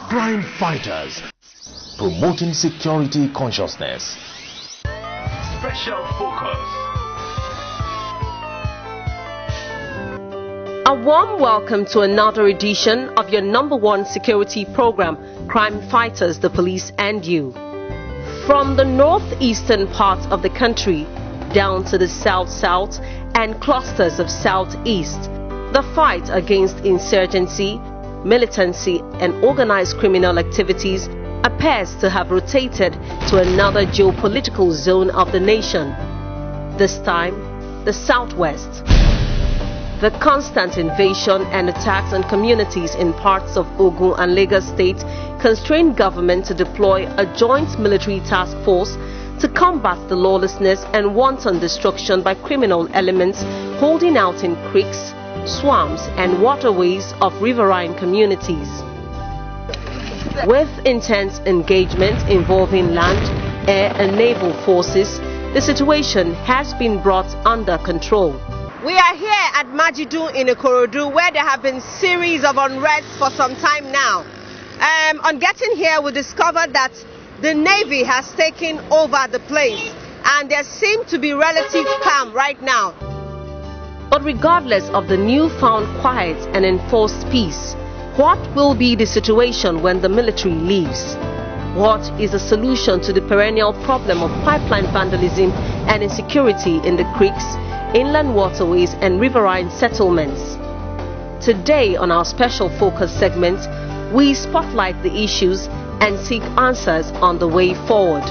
Crime fighters, promoting security consciousness. Special focus. A warm welcome to another edition of your #1 security program, Crime Fighters, the Police and You. From the northeastern parts of the country down to the south and clusters of southeast, the fight against insurgency, militancy and organized criminal activities appears to have rotated to another geopolitical zone of the nation, this time the southwest. The constant invasion and attacks on communities in parts of Ogun and Lagos state constrained government to deploy a joint military task force to combat the lawlessness and wanton destruction by criminal elements holding out in creeks, swamps and waterways of riverine communities. With intense engagement involving land, air and naval forces, the situation has been brought under control. We are here at Majidu in Ikorodu, where there have been series of unrests for some time now. On getting here, we discovered that the Navy has taken over the place and there seems to be relative calm right now. But regardless of the newfound quiet and enforced peace, what will be the situation when the military leaves? What is the solution to the perennial problem of pipeline vandalism and insecurity in the creeks, inland waterways and riverine settlements? Today on our special focus segment, we spotlight the issues and seek answers on the way forward.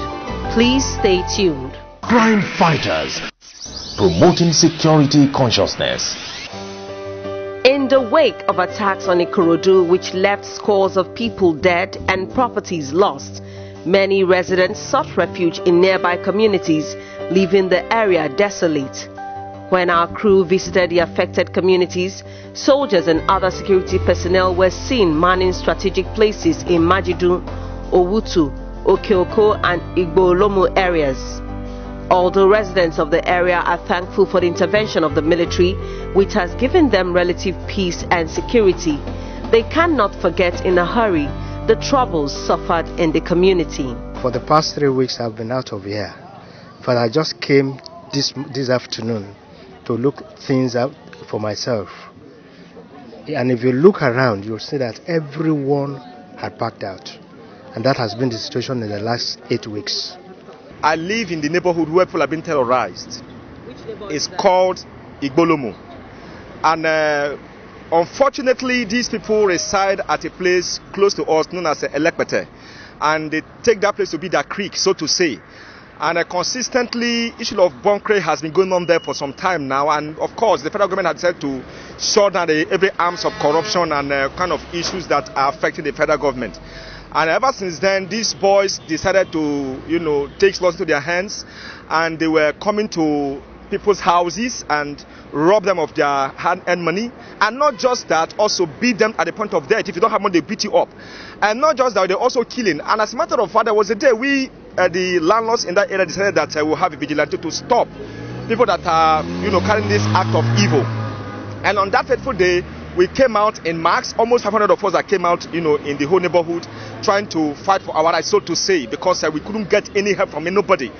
Please stay tuned. Crime fighters, promoting security consciousness. In the wake of attacks on Ikorodu, which left scores of people dead and properties lost, many residents sought refuge in nearby communities, leaving the area desolate. When our crew visited the affected communities, soldiers and other security personnel were seen manning strategic places in Majidu, Owutu, Okeoko and Igbo-Olomo areas. Although residents of the area are thankful for the intervention of the military, which has given them relative peace and security, they cannot forget in a hurry the troubles suffered in the community. For the past 3 weeks I've been out of here, but I just came this afternoon to look things out for myself. And if you look around, you'll see that everyone had packed out. And that has been the situation in the last 8 weeks. I live in the neighborhood where people have been terrorized. Which neighborhood it's called Igbo-Olomo. And unfortunately, these people reside at a place close to us known as Elekpete. And they take that place to be their creek, so to say. And consistently, issue of bunkering has been going on there for some time now. And of course, the federal government has decided to shut down every arms of corruption and kind of issues that are affecting the federal government. And ever since then, these boys decided to, take laws into their hands. And they were coming to people's houses and rob them of their hard-earned money. And not just that, also beat them at the point of death. If you don't have money, they beat you up. And not just that, they're also killing. And as a matter of fact, there was a day the landlords in that area decided that we'll have a vigilante to stop people that are, carrying this act of evil. And on that fateful day, we came out in mass, almost 500 of us that came out, in the whole neighborhood, trying to fight for our rights, so to say, because we couldn't get any help from anybody.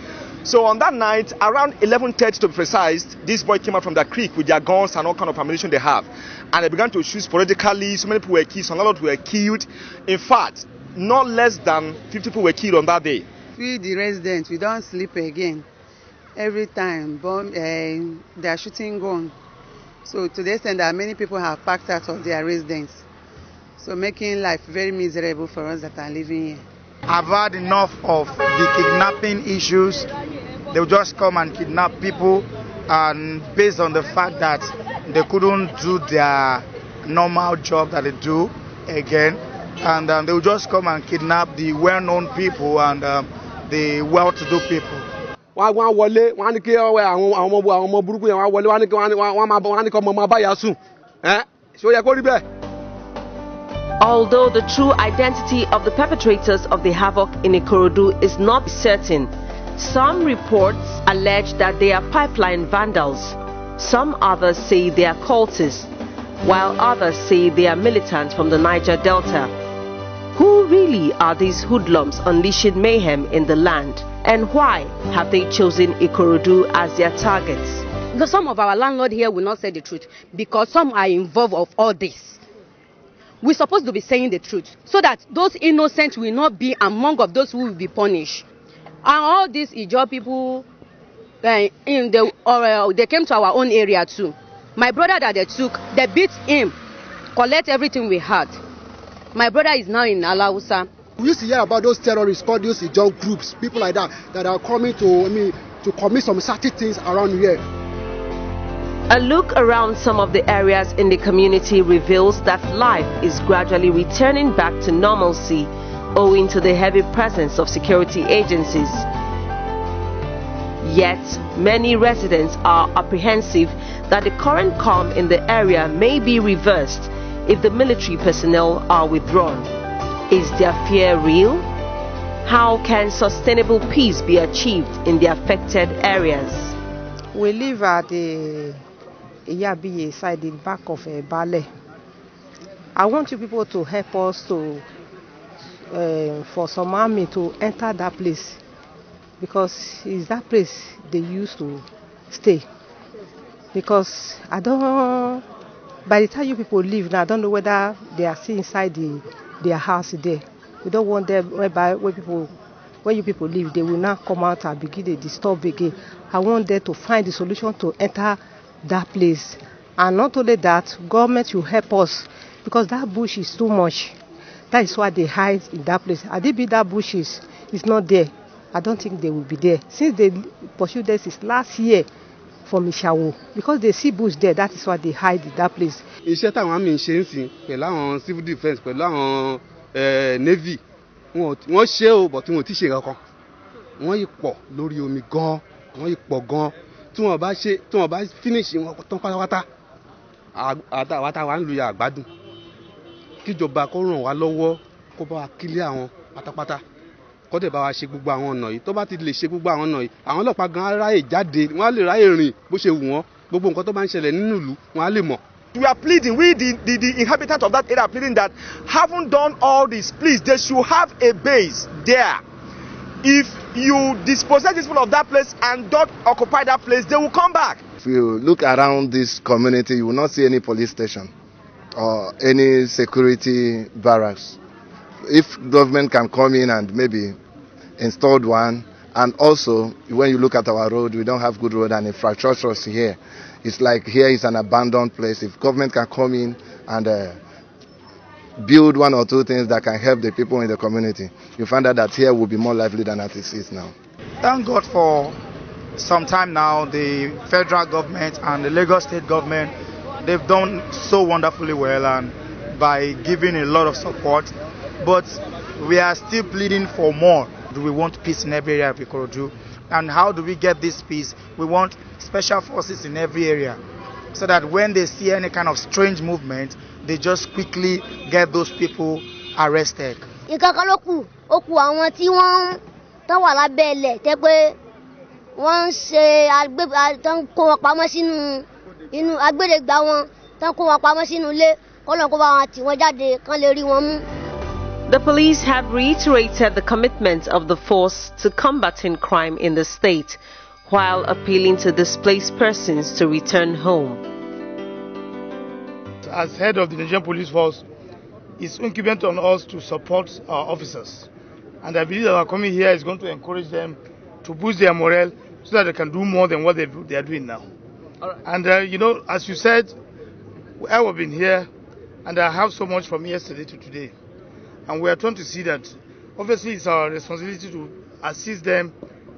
So on that night, around 11:30 to be precise, this boy came out from the creek with their guns and all kind of ammunition they have. And they began to shoot sporadically. So many people were killed, some landlords were killed. In fact, not less than 50 people were killed on that day. We, the residents, we don't sleep again. Every time they are shooting guns. So to the extent that many people have packed out of their residence. So making life very miserable for us that are living here. I've had enough of the kidnapping issues. They'll just come and kidnap people, and based on the fact that they couldn't do their normal job that they do again, and they'll just come and kidnap the well-known people and the well-to-do people. Although the true identity of the perpetrators of the havoc in Ikorodu is not certain, some reports allege that they are pipeline vandals. Some others say they are cultists, while others say they are militants from the Niger Delta. Who really are these hoodlums unleashing mayhem in the land? And why have they chosen Ikorodu as their targets? Some of our landlords here will not say the truth because some are involved of all this. We're supposed to be saying the truth so that those innocent will not be among of those who will be punished. And all these Ijaw people, they came to our own area too. My brother that they took, they beat him, collect everything we had. My brother is now in Alausa. We used to hear about those terrorists called those Ijaw groups, people like that are coming to commit some certain things around here. A look around some of the areas in the community reveals that life is gradually returning back to normalcy owing to the heavy presence of security agencies. Yet, many residents are apprehensive that the current calm in the area may be reversed if the military personnel are withdrawn. Is their fear real? How can sustainable peace be achieved in the affected areas? We live at the Iyabiye side, in back of Bale. I want you people to help us for some army to enter that place because it's that place they used to stay. Because by the time you people leave now, I don't know whether they are still inside their house there. We don't want them when you people leave, they will not come out and begin to disturb again. I want them to find the solution to enter that place. And not only that, government should help us because that bush is too much. That is why they hide in that place. Had it be that bush is not there, I don't think they will be there. Since they pursued this since last year from Ishawo, because they see bush there, that is why they hide in that place. Iṣẹ́ táwọn àmì ṣe ń sìn pẹ̀lú àwọn civil defence pẹ̀lú àwọn navy wọ́n ṣe o but wọn ò tí ṣe kankan. Wọ́n yìí pọ̀ lórí omi gan, wọ́n yìí pọ̀ gan. Tí wọ́n bá finish wọn tán pátápátá àtàwátà ń lu ya àgbádùn. Kíjọba kó ràn wá lọ́wọ́ kó bá wa kílẹ̀ àwọn pátápátá. Kó dẹ̀ bá wa ṣe gbogbo àwọn ọ̀nà yìí. Tó bá ti lè ṣe gbogbo àwọn ọ̀nà yìí, àwọn ọlọ́pàá gan ráyè jáde, wọ́n á lè ráyè rìn bó ṣe wù wọ́n. Gbogbo nǹkan tó bá ń ṣẹlẹ̀ nínú ìlú, wọ́n á lè mọ̀. We are pleading, the inhabitants of that area are pleading that having done all this, please, they should have a base there. If you dispossess these people of that place and don't occupy that place, they will come back. If you look around this community, you will not see any police station or any security barracks. If government can come in and maybe install one, and also when you look at our road, we don't have good road and infrastructures here. It's like here is an abandoned place. If government can come in and build one or two things that can help the people in the community, you find out that here will be more lively than it is now. Thank God for some time now, the federal government and the Lagos state government, they've done so wonderfully well and by giving a lot of support. But we are still pleading for more. Do we want peace in every area of Ikorodu? And how do we get this peace? We want special forces in every area so that when they see any kind of strange movement, they just quickly get those people arrested. The police have reiterated the commitment of the force to combating crime in the state, while appealing to displaced persons to return home. As head of the Nigerian Police Force, it's incumbent on us to support our officers. And I believe that our coming here is going to encourage them to boost their morale so that they can do more than what they are doing now. Right. And as you said, I have been here and I have so much from yesterday to today. And we are trying to see that obviously it's our responsibility to assist them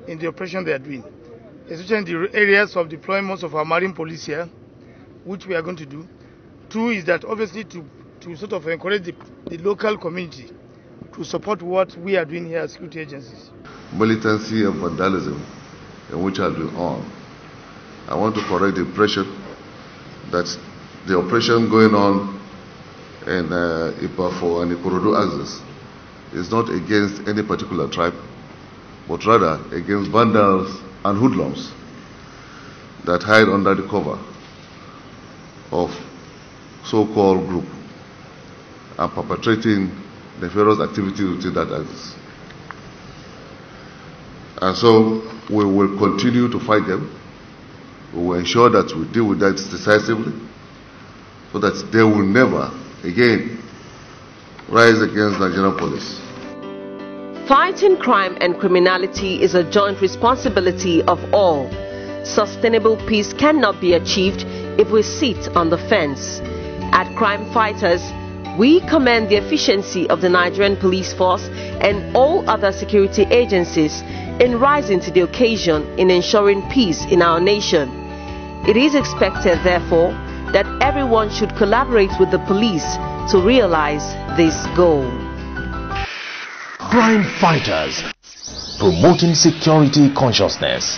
in the operation they are doing, especially in the areas of deployments of our marine police here, which we are going to do. Two is that obviously to sort of encourage the local community to support what we are doing here as security agencies. Militancy and vandalism in which has been on. I want to correct the impression that the operation going on in Ipafo and Ikorodu axis is not against any particular tribe, but rather against vandals and hoodlums that hide under the cover of so-called group and perpetrating nefarious activity within that axis. And so we will continue to fight them. We will ensure that we deal with that decisively so that they will never again rise against Nigerian police. Fighting crime and criminality is a joint responsibility of all. Sustainable peace cannot be achieved if we sit on the fence. At Crime Fighters, we commend the efficiency of the Nigerian police force and all other security agencies in rising to the occasion in ensuring peace in our nation. It is expected, therefore, that everyone should collaborate with the police to realize this goal. Crime Fighters, promoting security consciousness.